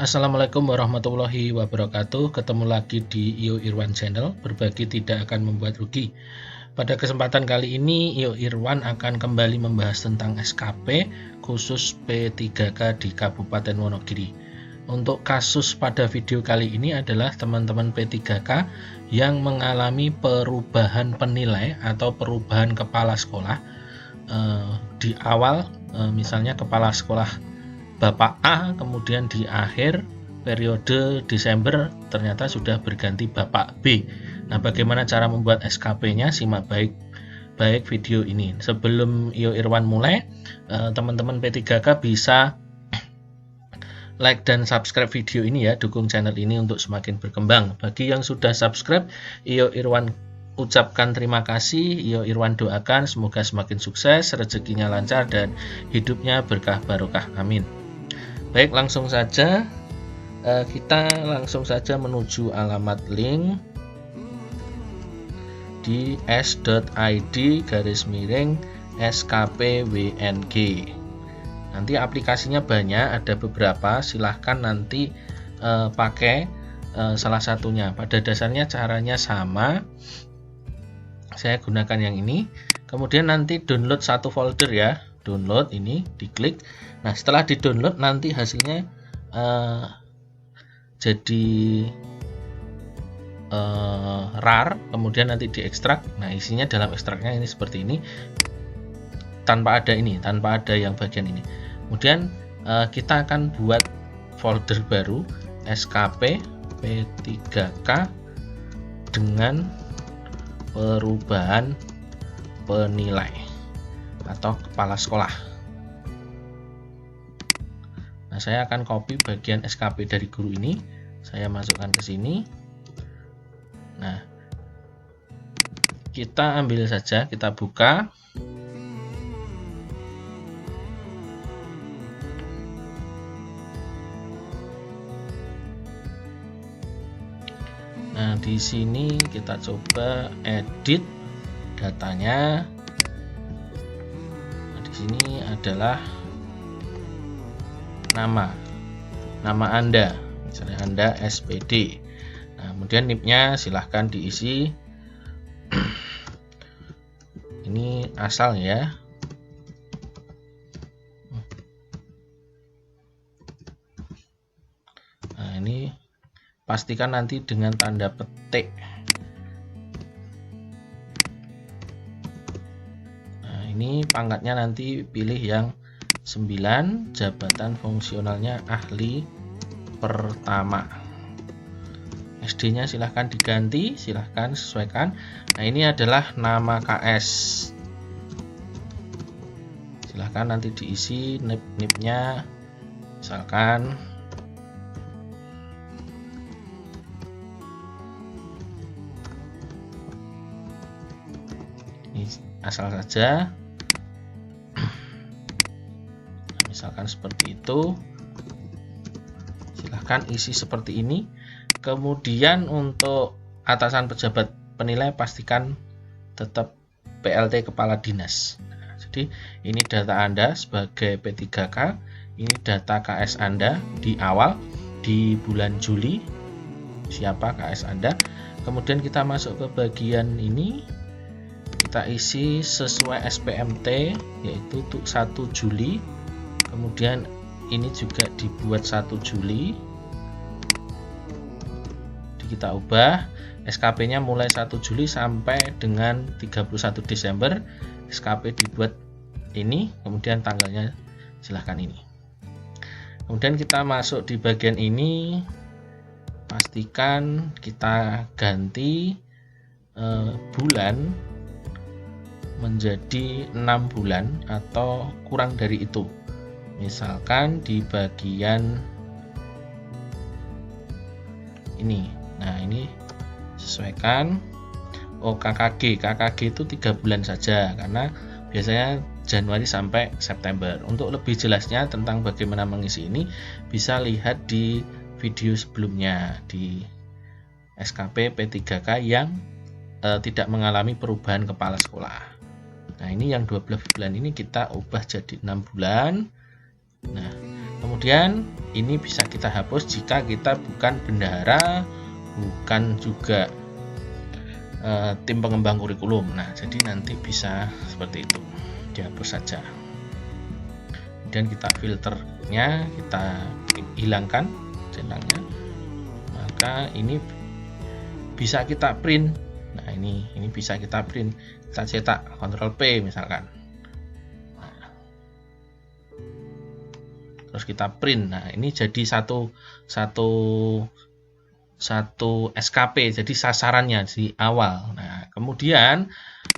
Assalamualaikum warahmatullahi wabarakatuh. Ketemu lagi di Iyo Irwan Channel, berbagi tidak akan membuat rugi. Pada kesempatan kali ini Iyo Irwan akan kembali membahas tentang SKP khusus P3K di Kabupaten Wonogiri. Untuk kasus pada video kali ini adalah teman-teman P3K yang mengalami perubahan penilai atau perubahan kepala sekolah. Di awal misalnya kepala sekolah Bapak A, kemudian di akhir periode Desember ternyata sudah berganti Bapak B. Nah, bagaimana cara membuat SKP-nya? Simak baik video ini. Sebelum Iyo Irwan mulai, teman-teman P3K bisa like dan subscribe video ini ya, dukung channel ini untuk semakin berkembang. Bagi yang sudah subscribe, Iyo Irwan ucapkan terima kasih. Iyo Irwan doakan semoga semakin sukses, rezekinya lancar dan hidupnya berkah barokah. Amin. Baik, langsung saja kita menuju alamat link di s.id/skpwng. Nanti aplikasinya banyak, ada beberapa, silahkan nanti pakai salah satunya. Pada dasarnya caranya sama, saya gunakan yang ini. Kemudian nanti download satu folder ya, download ini, diklik. Nah, setelah di-download nanti hasilnya jadi RAR, kemudian nanti diekstrak. Nah, isinya dalam ekstraknya ini seperti ini, tanpa ada yang bagian ini. Kemudian kita akan buat folder baru SKP P3K dengan perubahan penilai atau kepala sekolah. Nah, saya akan copy bagian SKP dari guru ini, saya masukkan ke sini. Nah, kita ambil saja, kita buka. Nah, di sini kita coba edit datanya. Nah, di sini adalah nama Anda, misalnya Anda SPD. Nah, kemudian NIP-nya silahkan diisi. Ini asal ya. Nah, ini pastikan nanti dengan tanda petik. Nah, ini pangkatnya nanti pilih yang 9, jabatan fungsionalnya ahli pertama. SD-nya silahkan diganti, silahkan sesuaikan. Nah, ini adalah nama KS. Silahkan nanti diisi NIP-nya, misalkan ini asal saja. Misalkan seperti itu, silahkan isi seperti ini. Kemudian untuk atasan pejabat penilai pastikan tetap PLT kepala dinas. Nah, jadi ini data Anda sebagai P3K, ini data KS Anda di awal di bulan Juli, siapa KS Anda. Kemudian kita masuk ke bagian ini, kita isi sesuai SPMT, yaitu 1 Juli. Kemudian ini juga dibuat 1 Juli, kita ubah SKP-nya mulai 1 Juli sampai dengan 31 Desember. SKP dibuat ini, kemudian tanggalnya silahkan ini. Kemudian kita masuk di bagian ini, pastikan kita ganti bulan menjadi 6 bulan atau kurang dari itu. Misalkan di bagian ini. Nah, ini sesuaikan. Oh, KKG itu 3 bulan saja, karena biasanya Januari sampai September. Untuk lebih jelasnya tentang bagaimana mengisi ini, bisa lihat di video sebelumnya di SKP P3K yang tidak mengalami perubahan kepala sekolah. Nah, ini yang 12 bulan ini kita ubah jadi 6 bulan. Nah, Kemudian ini bisa kita hapus jika kita bukan bendahara, bukan juga tim pengembang kurikulum. Nah, jadi nanti bisa seperti itu, dihapus saja. Kemudian kita filternya, kita hilangkan centangnya. Maka ini bisa kita print. Nah, ini bisa kita print, kita cetak, Ctrl P misalkan. Nah, terus kita print. Nah, ini jadi satu SKP, jadi sasarannya di awal. Nah, kemudian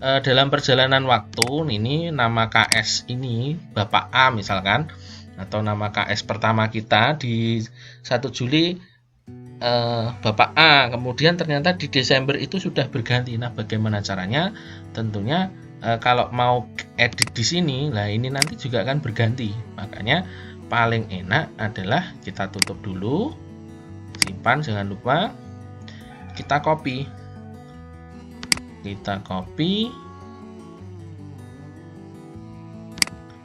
dalam perjalanan waktu ini nama KS ini Bapak A misalkan, atau nama KS pertama kita di 1 Juli Bapak A, kemudian ternyata di Desember itu sudah berganti. Nah, bagaimana caranya? Tentunya kalau mau edit di sini, lah ini nanti juga akan berganti. Makanya paling enak adalah kita tutup dulu, simpan, jangan lupa kita copy,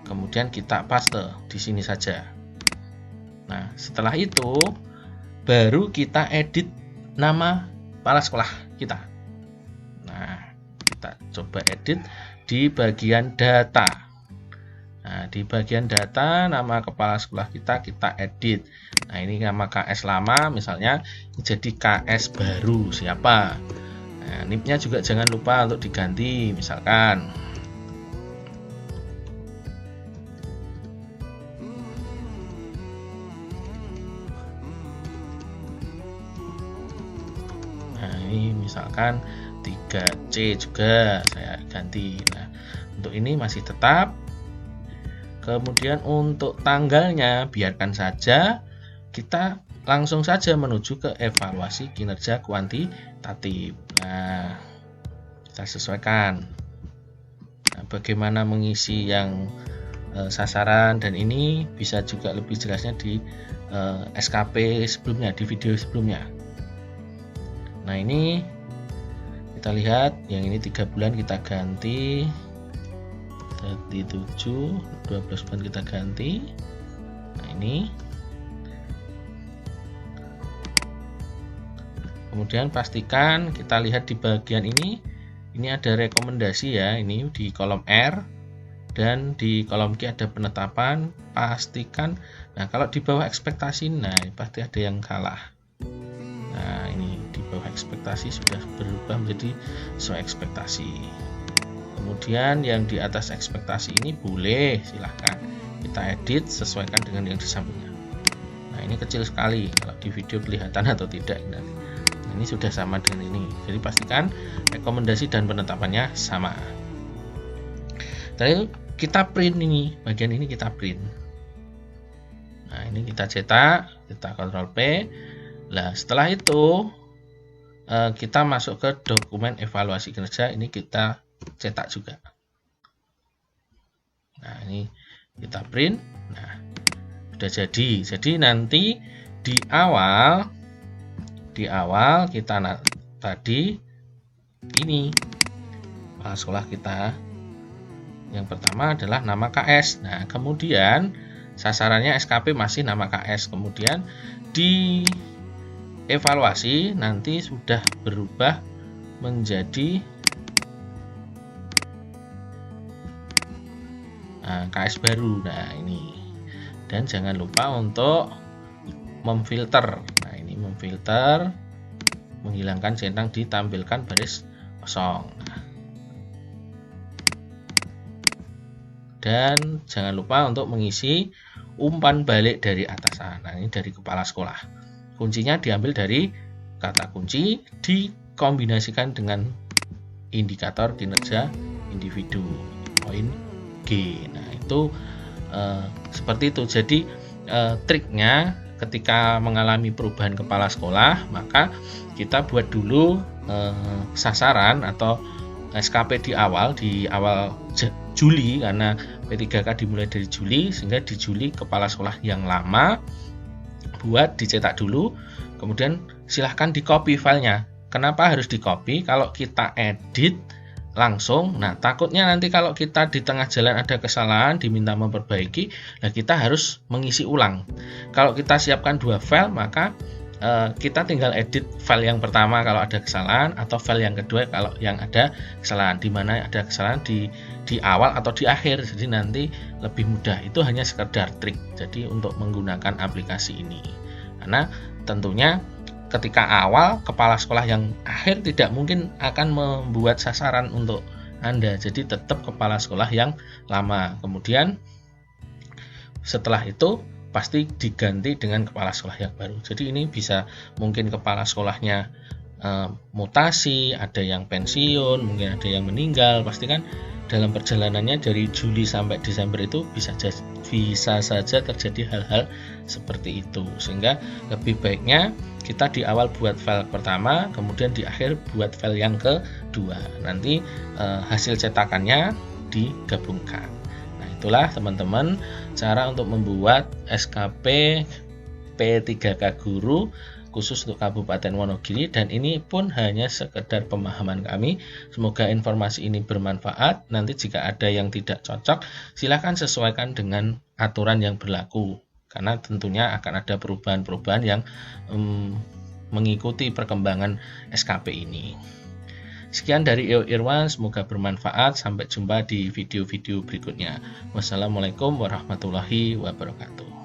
kemudian kita paste di sini saja. Nah, setelah itu baru kita edit nama kepala sekolah kita. Nah, kita coba edit di bagian data. Nah, di bagian data nama kepala sekolah kita edit. Nah, ini nama KS lama misalnya jadi KS baru siapa. Nah, NIP-nya juga jangan lupa untuk diganti misalkan. Nah, ini misalkan 3C juga saya ganti. Nah, untuk ini masih tetap. Kemudian untuk tanggalnya biarkan saja, kita langsung saja menuju ke evaluasi kinerja kuantitatif. Nah, kita sesuaikan. Nah, bagaimana mengisi yang sasaran, dan ini bisa juga lebih jelasnya di SKP sebelumnya, di video sebelumnya. Nah, ini kita lihat yang ini 3 bulan kita ganti, 7, 12 bulan kita ganti. Nah, ini kemudian pastikan kita lihat di bagian ini ada rekomendasi ya, ini di kolom R, dan di kolom Q ada penetapan. Pastikan, nah kalau di bawah ekspektasi, nah pasti ada yang kalah. Nah, ini di bawah ekspektasi sudah berubah menjadi sesuai ekspektasi. Kemudian yang di atas ekspektasi ini boleh, silahkan kita edit sesuaikan dengan yang di sampingnya. Nah, ini kecil sekali, kalau di video kelihatan atau tidak nanti. Ini sudah sama dengan ini, jadi pastikan rekomendasi dan penetapannya sama. Lalu kita print, ini bagian ini kita print. Nah, ini kita cetak, kita Ctrl P. Nah, setelah itu kita masuk ke dokumen evaluasi kinerja, ini kita cetak juga. Nah, ini kita print. Nah, sudah jadi. Jadi nanti di awal kita tadi ini kepala sekolah kita yang pertama adalah nama KS. Nah, kemudian sasarannya SKP masih nama KS. Kemudian di evaluasi nanti sudah berubah menjadi KS baru. Nah, ini, dan jangan lupa untuk memfilter. Nah, ini memfilter, menghilangkan centang, ditampilkan baris kosong. Nah, dan jangan lupa untuk mengisi umpan balik dari atasan. Nah, ini dari kepala sekolah. Kuncinya diambil dari kata kunci, dikombinasikan dengan indikator kinerja individu, poin G. Nah, itu seperti itu. Jadi triknya ketika mengalami perubahan kepala sekolah, maka kita buat dulu sasaran atau SKP di awal Juli, karena P3K dimulai dari Juli, sehingga di Juli kepala sekolah yang lama buat dicetak dulu, kemudian silahkan di copy filenya. Kenapa harus di copy? Kalau kita edit langsung. Nah, takutnya nanti kalau kita di tengah jalan ada kesalahan, diminta memperbaiki, nah kita harus mengisi ulang. Kalau kita siapkan 2 file, maka kita tinggal edit file yang pertama kalau ada kesalahan, atau file yang kedua kalau yang ada kesalahan. Di mana ada kesalahan di awal atau di akhir, jadi nanti lebih mudah. Itu hanya sekedar trik jadi untuk menggunakan aplikasi ini, karena tentunya ketika awal kepala sekolah yang akhir tidak mungkin akan membuat sasaran untuk Anda, jadi tetap kepala sekolah yang lama. Kemudian setelah itu pasti diganti dengan kepala sekolah yang baru. Jadi ini bisa mungkin kepala sekolahnya mutasi, ada yang pensiun, mungkin ada yang meninggal. Pasti kan dalam perjalanannya dari Juli sampai Desember itu bisa saja terjadi hal-hal seperti itu. Sehingga lebih baiknya kita di awal buat file pertama, kemudian di akhir buat file yang kedua. Nanti hasil cetakannya digabungkan. Itulah teman-teman cara untuk membuat SKP P3K Guru khusus untuk Kabupaten Wonogiri, dan ini pun hanya sekedar pemahaman kami. Semoga informasi ini bermanfaat. Nanti jika ada yang tidak cocok, silakan sesuaikan dengan aturan yang berlaku, karena tentunya akan ada perubahan-perubahan yang mengikuti perkembangan SKP ini. Sekian dari IO Irwan, semoga bermanfaat. Sampai jumpa di video-video berikutnya. Wassalamualaikum warahmatullahi wabarakatuh.